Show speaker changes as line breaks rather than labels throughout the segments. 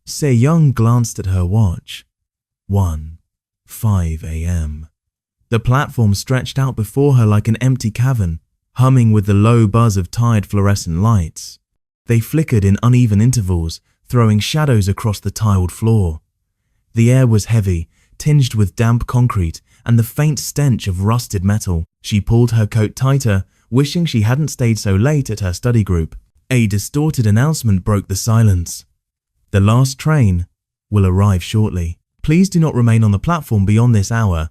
Se-young glanced at her watch. 1:05 a.m. The platform stretched out before her like an empty cavern, humming with the low buzz of tired fluorescent lights. They flickered in uneven intervals, throwing shadows across the tiled floor. The air was heavy, tinged with damp concrete and the faint stench of rusted metal. She pulled her coat tighter, wishing she hadn't stayed so late at her study group. A distorted announcement broke the silence. The last train will arrive shortly. Please do not remain on the platform beyond this hour.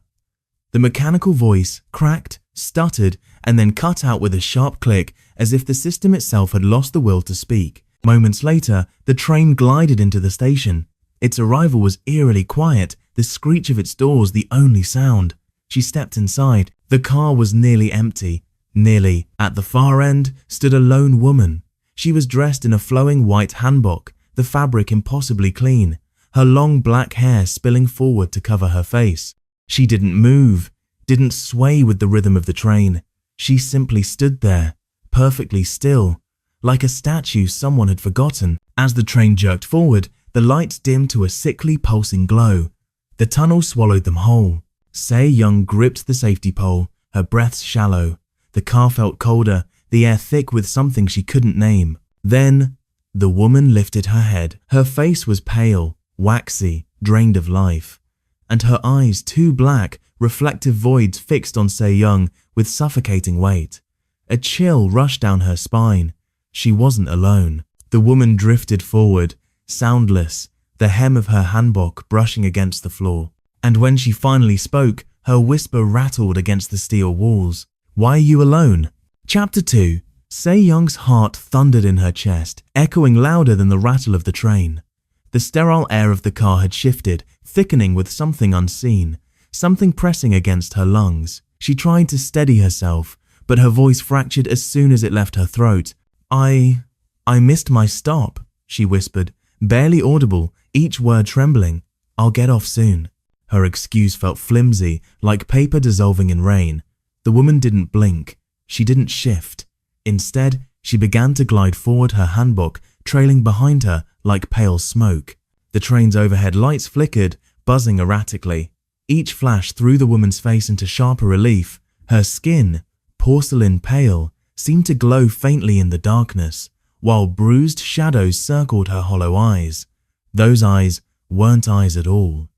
The mechanical voice cracked, stuttered, and then cut out with a sharp click, as if the system itself had lost the will to speak. Moments later, the train glided into the station. Its arrival was eerily quiet, the screech of its doors the only sound. She stepped inside. The car was nearly empty. Nearly. At the far end stood a lone woman. She was dressed in a flowing white hanbok, the fabric impossibly clean, her long black hair spilling forward to cover her face. She didn't move, didn't sway with the rhythm of the train. She simply stood there, perfectly still, like a statue someone had forgotten. As the train jerked forward, the lights dimmed to a sickly pulsing glow. The tunnel swallowed them whole. Se-young gripped the safety pole, her breaths shallow. The car felt colder, the air thick with something she couldn't name. Then, the woman lifted her head. Her face was pale, waxy, drained of life, and her eyes two black, reflective voids fixed on Se-young with suffocating weight. A chill rushed down her spine. She wasn't alone. The woman drifted forward, soundless, the hem of her hanbok brushing against the floor. And when she finally spoke, her whisper rattled against the steel walls. "Why are you alone?" Chapter 2. Se-young's heart thundered in her chest, echoing louder than the rattle of the train. The sterile air of the car had shifted, thickening with something unseen, something pressing against her lungs. She tried to steady herself, but her voice fractured as soon as it left her throat. I missed my stop," she whispered, barely audible, each word trembling. "I'll get off soon." Her excuse felt flimsy, like paper dissolving in rain. The woman didn't blink. She didn't shift. Instead, she began to glide forward, her hanbok trailing behind her like pale smoke. The train's overhead lights flickered, buzzing erratically. Each flash threw the woman's face into sharper relief. Her skin, porcelain pale, seemed to glow faintly in the darkness, while bruised shadows circled her hollow eyes. Those eyes weren't eyes at all.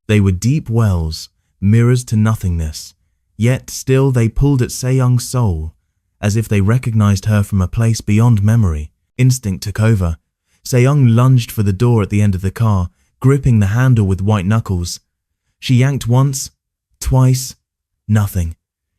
They were deep wells, mirrors to nothingness. Yet still they pulled at Se-young's soul, as if they recognized her from a place beyond memory. Instinct took over. Se-young lunged for the door at the end of the car, gripping the handle with white knuckles. She yanked once, twice, nothing.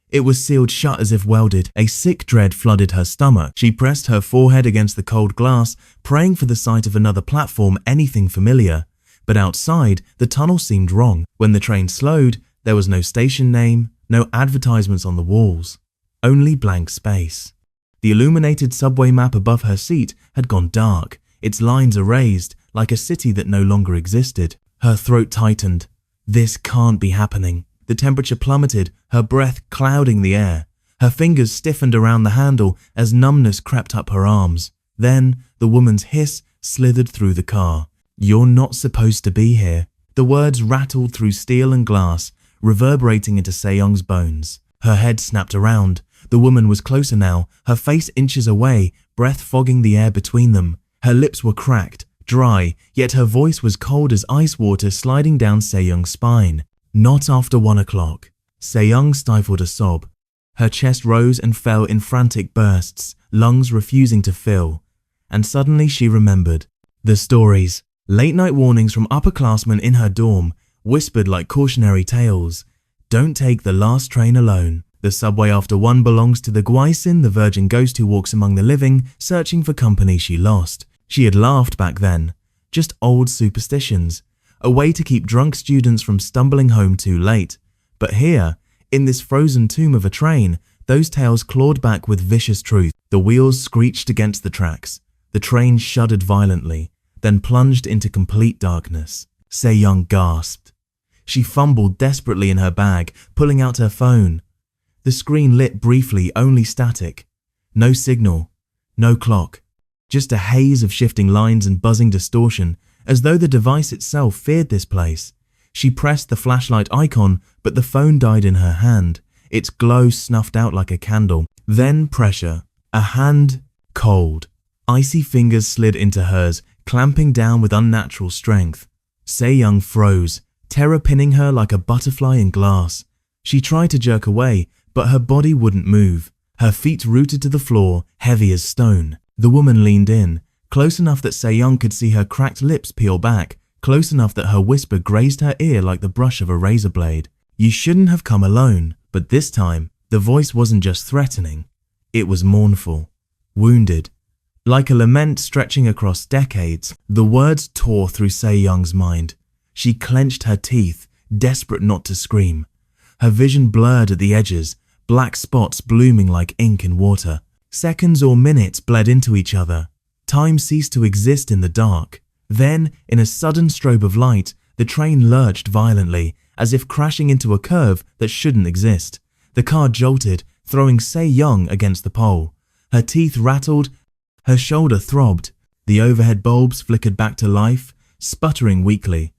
It was sealed shut as if welded. A sick dread flooded her stomach. She pressed her forehead against the cold glass, praying for the sight of another platform, anything familiar. But outside, the tunnel seemed wrong. When the train slowed, there was no station name, no advertisements on the walls, only blank space. The illuminated subway map above her seat had gone dark, its lines erased, like a city that no longer existed. Her throat tightened. This can't be happening. The temperature plummeted, her breath clouding the air. Her fingers stiffened around the handle as numbness crept up her arms. Then, the woman's hiss slithered through the car. "You're not supposed to be here." The words rattled through steel and glass, reverberating into Se-young's bones. Her head snapped around. The woman was closer now, her face inches away, breath fogging the air between them. Her lips were cracked, dry, yet her voice was cold as ice water sliding down Se-young's spine. "Not after 1 o'clock." Se-young stifled a sob. Her chest rose and fell in frantic bursts, lungs refusing to fill. And suddenly she remembered. The stories, late-night warnings from upperclassmen in her dorm, whispered like cautionary tales. Don't take the last train alone. The subway after 1 belongs to the Gwaisin, the virgin ghost who walks among the living, searching for company she lost. She had laughed back then. Just old superstitions. A way to keep drunk students from stumbling home too late. But here, in this frozen tomb of a train, those tales clawed back with vicious truth. The wheels screeched against the tracks. The train shuddered violently, then plunged into complete darkness. Se-young gasped. She fumbled desperately in her bag, pulling out her phone. The screen lit briefly, only static. No signal, no clock. Just a haze of shifting lines and buzzing distortion, as though the device itself feared this place. She pressed the flashlight icon, but the phone died in her hand, its glow snuffed out like a candle. Then pressure. A hand, cold. Icy fingers slid into hers, clamping down with unnatural strength. Se-young froze, terror pinning her like a butterfly in glass. She tried to jerk away, but her body wouldn't move, her feet rooted to the floor, heavy as stone. The woman leaned in, close enough that Se-young could see her cracked lips peel back, close enough that her whisper grazed her ear like the brush of a razor blade. You shouldn't have come alone. But this time, the voice wasn't just threatening. It was mournful, wounded. Like a lament stretching across decades, the words tore through Se-young's mind. She clenched her teeth, desperate not to scream. Her vision blurred at the edges, black spots blooming like ink in water. Seconds or minutes bled into each other. Time ceased to exist in the dark. Then, in a sudden strobe of light, the train lurched violently, as if crashing into a curve that shouldn't exist. The car jolted, throwing Se-young against the pole. Her teeth rattled, her shoulder throbbed. The overhead bulbs flickered back to life, sputtering weakly.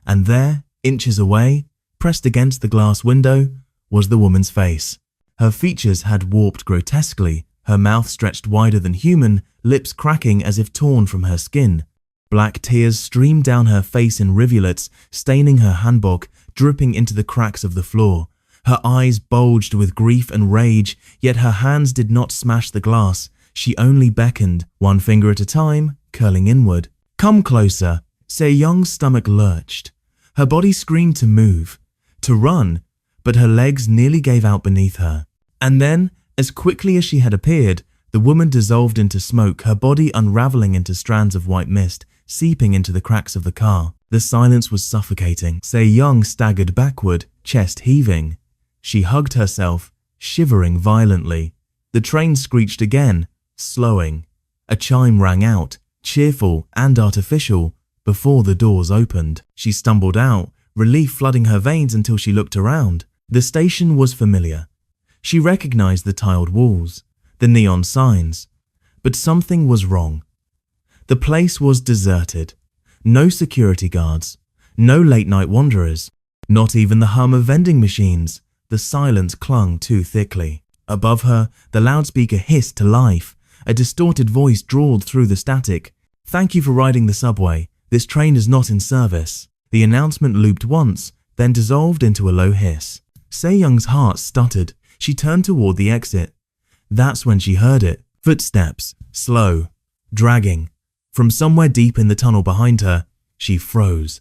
And there, inches away, pressed against the glass window, was the woman's face. Her features had warped grotesquely, her mouth stretched wider than human, lips cracking as if torn from her skin. Black tears streamed down her face in rivulets, staining her hanbok, dripping into the cracks of the floor. Her eyes bulged with grief and rage, yet her hands did not smash the glass. She only beckoned, one finger at a time, curling inward. Come closer. Se-young's stomach lurched. Her body screamed to move, to run, but her legs nearly gave out beneath her. And then, as quickly as she had appeared, the woman dissolved into smoke, her body unraveling into strands of white mist, seeping into the cracks of the car. The silence was suffocating. Se-young staggered backward, chest heaving. She hugged herself, shivering violently. The train screeched again, slowing. A chime rang out, cheerful and artificial, before the doors opened. She stumbled out, relief flooding her veins until she looked around. The station was familiar. She recognized the tiled walls, the neon signs. But something was wrong. The place was deserted. No security guards, no late-night wanderers, not even the hum of vending machines. The silence clung too thickly. Above her, the loudspeaker hissed to life. A distorted voice drawled through the static. Thank you for riding the subway. This train is not in service. The announcement looped once, then dissolved into a low hiss. Se-young's heart stuttered. She turned toward the exit. That's when she heard it. Footsteps, slow, dragging. From somewhere deep in the tunnel behind her, she froze.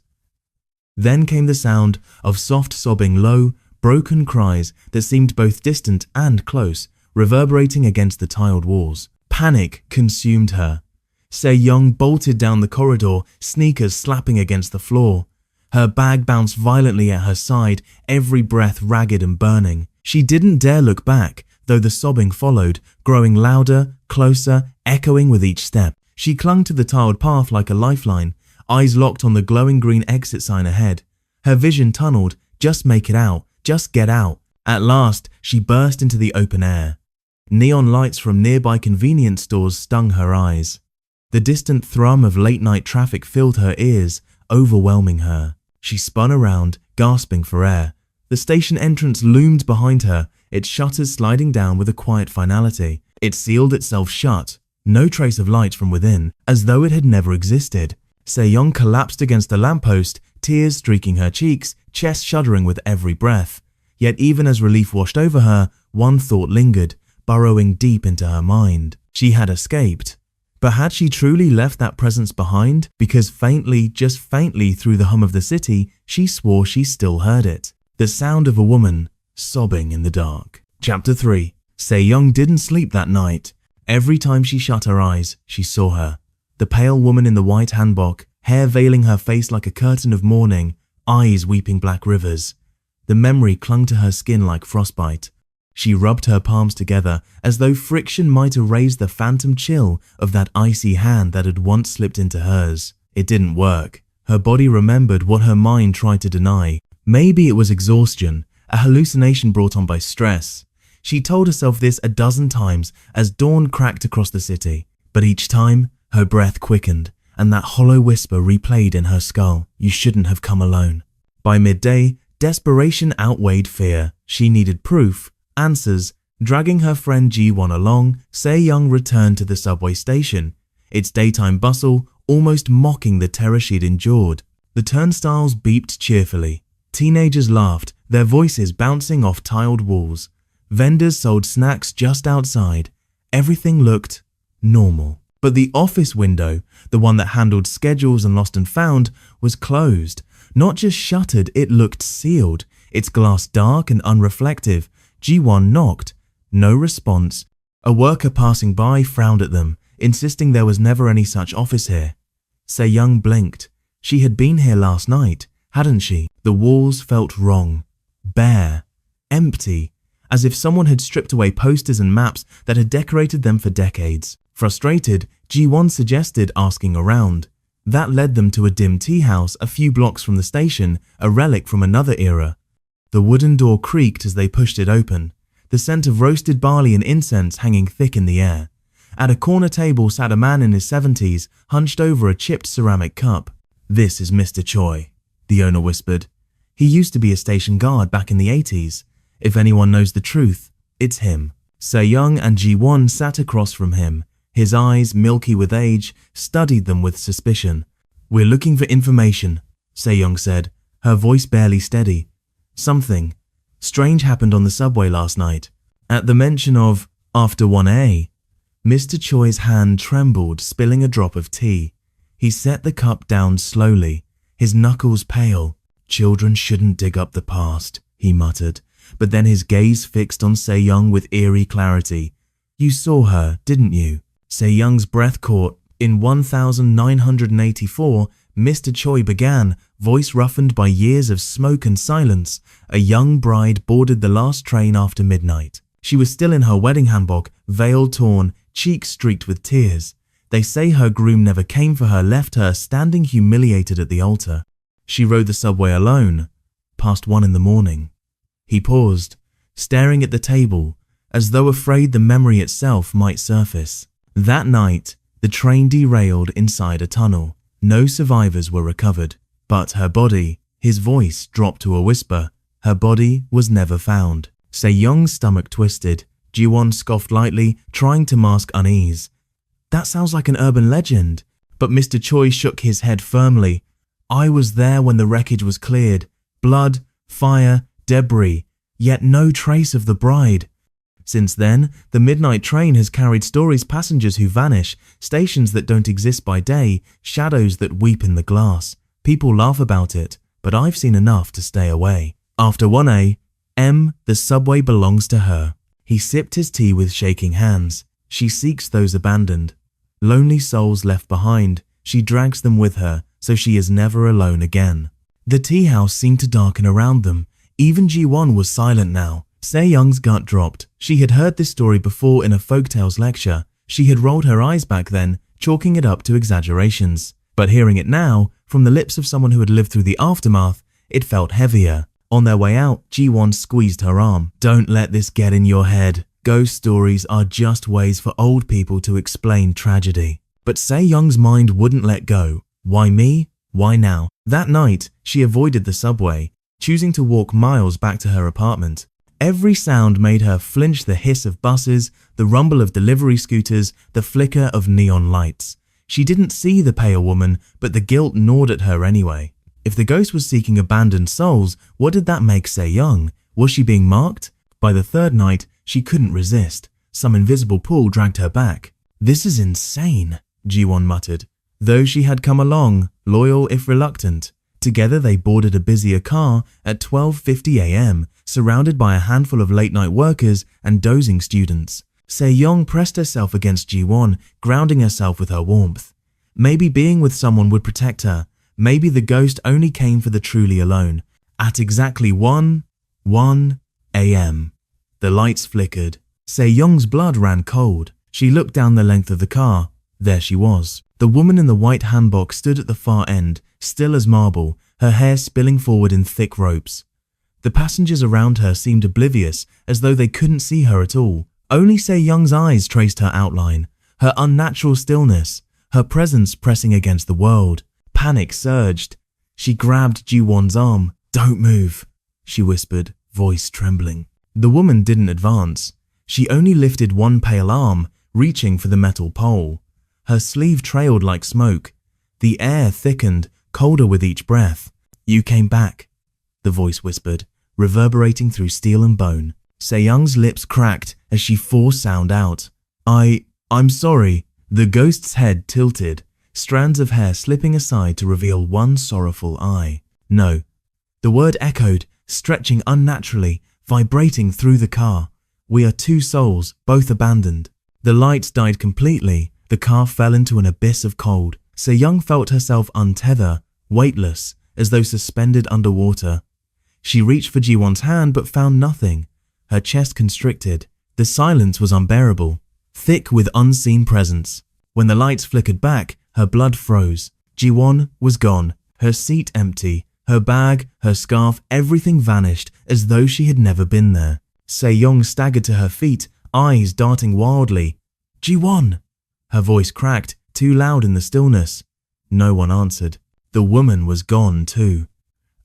Then came the sound of soft sobbing, low, broken cries that seemed both distant and close, reverberating against the tiled walls. Panic consumed her. Se-young bolted down the corridor, sneakers slapping against the floor. Her bag bounced violently at her side, every breath ragged and burning. She didn't dare look back, though the sobbing followed, growing louder, closer, echoing with each step. She clung to the tiled path like a lifeline, eyes locked on the glowing green exit sign ahead. Her vision tunneled. Just make it out. Just get out. At last, she burst into the open air. Neon lights from nearby convenience stores stung her eyes. The distant thrum of late-night traffic filled her ears, overwhelming her. She spun around, gasping for air. The station entrance loomed behind her, its shutters sliding down with a quiet finality. It sealed itself shut. No trace of light from within, as though it had never existed. Se-young collapsed against a lamppost, tears streaking her cheeks, chest shuddering with every breath. Yet even as relief washed over her, one thought lingered, burrowing deep into her mind. She had escaped. But had she truly left that presence behind? Because faintly, just faintly through the hum of the city, she swore she still heard it. The sound of a woman sobbing in the dark. Chapter 3. Se-young didn't sleep that night. Every time she shut her eyes, she saw her. The pale woman in the white hanbok, hair veiling her face like a curtain of mourning, eyes weeping black rivers. The memory clung to her skin like frostbite. She rubbed her palms together as though friction might erase the phantom chill of that icy hand that had once slipped into hers. It didn't work. Her body remembered what her mind tried to deny. Maybe it was exhaustion, a hallucination brought on by stress. She told herself this a dozen times as dawn cracked across the city, but each time her breath quickened, and that hollow whisper replayed in her skull, "You shouldn't have come alone." By midday, desperation outweighed fear. She needed proof, answers. Dragging her friend Ji-won along, Se-young returned to the subway station, its daytime bustle almost mocking the terror she'd endured. The turnstiles beeped cheerfully. Teenagers laughed, their voices bouncing off tiled walls. Vendors sold snacks just outside. Everything looked normal. But the office window, the one that handled schedules and lost and found, was closed. Not just shuttered, it looked sealed, its glass dark and unreflective. Ji-won knocked. No response. A worker passing by frowned at them, insisting there was never any such office here. Se-young blinked. She had been here last night, hadn't she? The walls felt wrong. Bare. Empty. As if someone had stripped away posters and maps that had decorated them for decades. Frustrated, Ji-won suggested asking around. That led them to a dim tea house a few blocks from the station, a relic from another era. The wooden door creaked as they pushed it open, the scent of roasted barley and incense hanging thick in the air. At a corner table sat a man in his 70s, hunched over a chipped ceramic cup. "This is Mr. Choi," the owner whispered. "He used to be a station guard back in the 80s. If anyone knows the truth, it's him." Se-young and Ji-won sat across from him. His eyes, milky with age, studied them with suspicion. "We're looking for information," Se-young said, her voice barely steady. "Something strange happened on the subway last night." At the mention of after 1A, Mr. Choi's hand trembled, spilling a drop of tea. He set the cup down slowly, his knuckles pale. "Children shouldn't dig up the past," he muttered, but then his gaze fixed on Se-young with eerie clarity. "You saw her, didn't you?" Se-young's breath caught. "In 1984, Mr. Choi began, voice roughened by years of smoke and silence. A young bride boarded the last train after midnight. She was still in her wedding hanbok, veil torn, cheeks streaked with tears. They say her groom never came for her, left her standing humiliated at the altar. She rode the subway alone, past 1 in the morning." He paused, staring at the table, as though afraid the memory itself might surface. That night, the train derailed inside a tunnel. No survivors were recovered, but her body, his voice dropped to a whisper, her body was never found. Se-young's stomach twisted. Ji-won scoffed lightly, trying to mask unease. "That sounds like an urban legend." But Mr. Choi shook his head firmly. "I was there when the wreckage was cleared. Blood, fire, debris, yet no trace of the bride. Since then, the midnight train has carried stories, passengers who vanish, stations that don't exist by day, shadows that weep in the glass. People laugh about it, but I've seen enough to stay away." After 1A, the subway belongs to her. He sipped his tea with shaking hands. She seeks those abandoned. Lonely souls left behind. She drags them with her, so she is never alone again. The tea house seemed to darken around them. Even Ji-won was silent now. Se-young's gut dropped. She had heard this story before in a folktales lecture. She had rolled her eyes back then, chalking it up to exaggerations. But hearing it now, from the lips of someone who had lived through the aftermath, it felt heavier. On their way out, Ji-won squeezed her arm. "Don't let this get in your head. Ghost stories are just ways for old people to explain tragedy." But Se-young's mind wouldn't let go. Why me? Why now? That night, she avoided the subway, choosing to walk miles back to her apartment. Every sound made her flinch: the hiss of buses, the rumble of delivery scooters, the flicker of neon lights. She didn't see the pale woman, but the guilt gnawed at her anyway. If the ghost was seeking abandoned souls, what did that make Se-young? Was she being marked? By the third night, she couldn't resist. Some invisible pull dragged her back. "This is insane," Ji-won muttered, though she had come along, loyal if reluctant. Together they boarded a busier car at 12:50 a.m., surrounded by a handful of late-night workers and dozing students. Se-young pressed herself against Ji-won, grounding herself with her warmth. Maybe being with someone would protect her. Maybe the ghost only came for the truly alone. At exactly 1 a.m., the lights flickered. Se-young's blood ran cold. She looked down the length of the car. There she was. The woman in the white hanbok stood at the far end, still as marble, her hair spilling forward in thick ropes. The passengers around her seemed oblivious, as though they couldn't see her at all. Only Se-young's eyes traced her outline, her unnatural stillness, her presence pressing against the world. Panic surged. She grabbed Ji-won's arm. "Don't move," she whispered, voice trembling. The woman didn't advance. She only lifted one pale arm, reaching for the metal pole. Her sleeve trailed like smoke. The air thickened, colder with each breath. "You came back," the voice whispered, reverberating through steel and bone. Se-young's lips cracked as she forced sound out. I'm sorry." The ghost's head tilted, strands of hair slipping aside to reveal one sorrowful eye. "No." The word echoed, stretching unnaturally, vibrating through the car. "We are two souls, both abandoned." The lights died completely. The car fell into an abyss of cold. Se-young felt herself untether, weightless, as though suspended underwater. She reached for Ji-won's hand but found nothing. Her chest constricted. The silence was unbearable, thick with unseen presence. When the lights flickered back, her blood froze. Ji-won was gone, her seat empty, her bag, her scarf, everything vanished as though she had never been there. Se-young staggered to her feet, eyes darting wildly. "Ji-won!" Her voice cracked, too loud in the stillness. No one answered. The woman was gone too.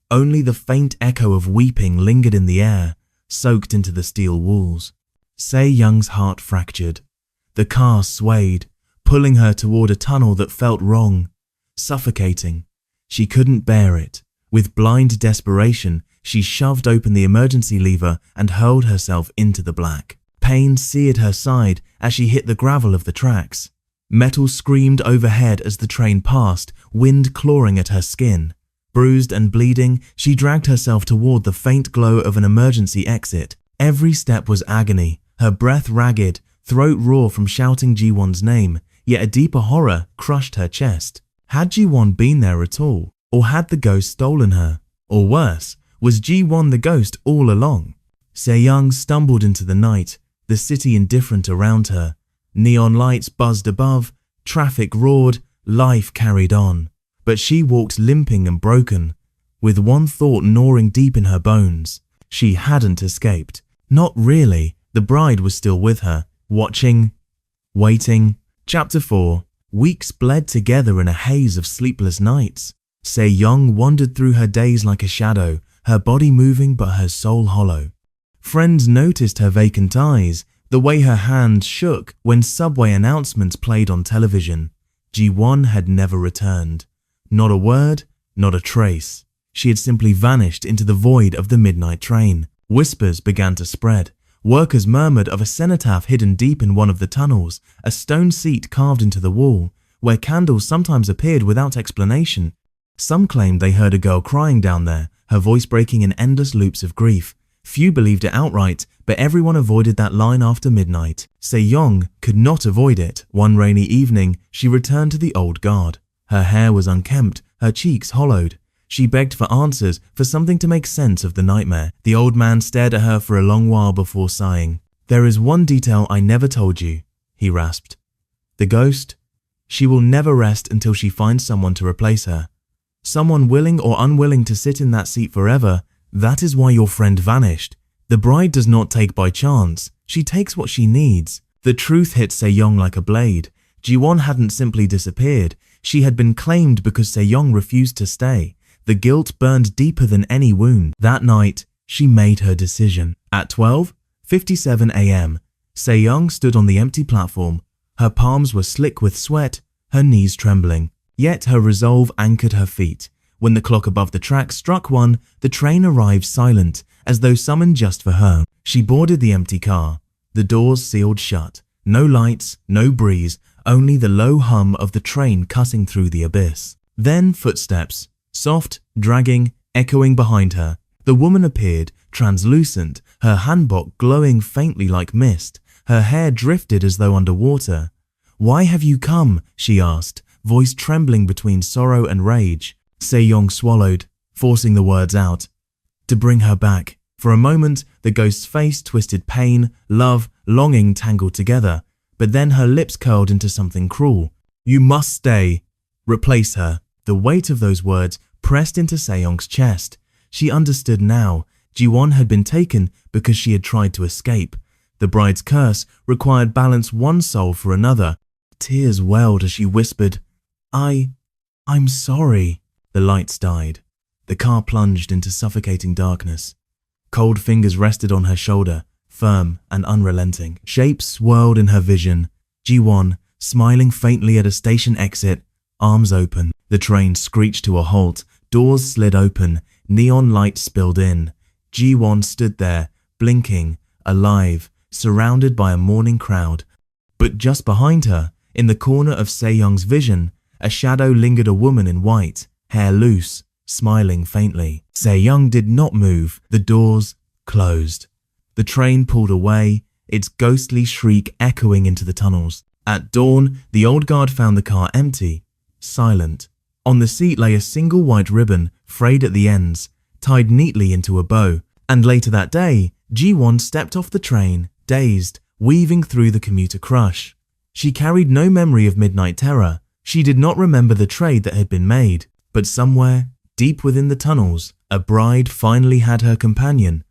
Only the faint echo of weeping lingered in the air, soaked into the steel walls. Se-young's heart fractured. The car swayed, pulling her toward a tunnel that felt wrong, suffocating. She couldn't bear it. With blind desperation, she shoved open the emergency lever and hurled herself into the black. Pain seared her side as she hit the gravel of the tracks. Metal screamed overhead as the train passed, wind clawing at her skin. Bruised and bleeding, she dragged herself toward the faint glow of an emergency exit. Every step was agony, her breath ragged, throat raw from shouting Ji-won's name, yet a deeper horror crushed her chest. Had Ji-won been there at all? Or had the ghost stolen her? Or worse, was Ji-won the ghost all along? Se-young stumbled into the night, the city indifferent around her. Neon lights buzzed above, traffic roared, life carried on. But she walked limping and broken, with one thought gnawing deep in her bones. She hadn't escaped. Not really. The bride was still with her, watching, waiting. Chapter 4. Weeks bled together in a haze of sleepless nights. Se-young wandered through her days like a shadow, her body moving but her soul hollow. Friends noticed her vacant eyes, the way her hand shook when subway announcements played on television. Ji-won had never returned. Not a word, not a trace. She had simply vanished into the void of the midnight train. Whispers began to spread. Workers murmured of a cenotaph hidden deep in one of the tunnels, a stone seat carved into the wall, where candles sometimes appeared without explanation. Some claimed they heard a girl crying down there, her voice breaking in endless loops of grief. Few believed it outright, but everyone avoided that line after midnight. Se-young could not avoid it. One rainy evening, she returned to the old guard. Her hair was unkempt, her cheeks hollowed. She begged for answers, for something to make sense of the nightmare. The old man stared at her for a long while before sighing. "There is one detail I never told you," he rasped. "The ghost? She will never rest until she finds someone to replace her. Someone willing or unwilling to sit in that seat forever. That is why your friend vanished. The bride does not take by chance. She takes what she needs." The truth hit Se-young like a blade. Ji-won hadn't simply disappeared. She had been claimed because Se-young refused to stay. The guilt burned deeper than any wound. That night, she made her decision. At 12:57 a.m., Se-young stood on the empty platform. Her palms were slick with sweat, her knees trembling. Yet her resolve anchored her feet. When the clock above the track struck 1, the train arrived silent, as though summoned just for her. She boarded the empty car. The doors sealed shut. No lights, no breeze, only the low hum of the train cutting through the abyss. Then footsteps, soft, dragging, echoing behind her. The woman appeared, translucent, her hanbok glowing faintly like mist. Her hair drifted as though underwater. "Why have you come?" she asked, voice trembling between sorrow and rage. Se-young swallowed, forcing the words out. "To bring her back." For a moment, the ghost's face twisted pain, love, longing tangled together, but then her lips curled into something cruel. "You must stay. Replace her." The weight of those words pressed into Se-young's chest. She understood now. Ji-won had been taken because she had tried to escape. The bride's curse required balance one soul for another. Tears welled as she whispered, I'm sorry. The lights died. The car plunged into suffocating darkness. Cold fingers rested on her shoulder, firm and unrelenting. Shapes swirled in her vision. Ji-won, smiling faintly at a station exit, arms open. The train screeched to a halt. Doors slid open. Neon lights spilled in. Ji-won stood there, blinking, alive, surrounded by a mourning crowd. But just behind her, in the corner of Se-young's vision, a shadow lingered, a woman in white, hair loose, smiling faintly. Se-young did not move. The doors closed. The train pulled away, its ghostly shriek echoing into the tunnels. At dawn, the old guard found the car empty, silent. On the seat lay a single white ribbon, frayed at the ends, tied neatly into a bow. And later that day, Ji-won stepped off the train, dazed, weaving through the commuter crush. She carried no memory of midnight terror. She did not remember the trade that had been made. But somewhere, deep within the tunnels, a bride finally had her companion,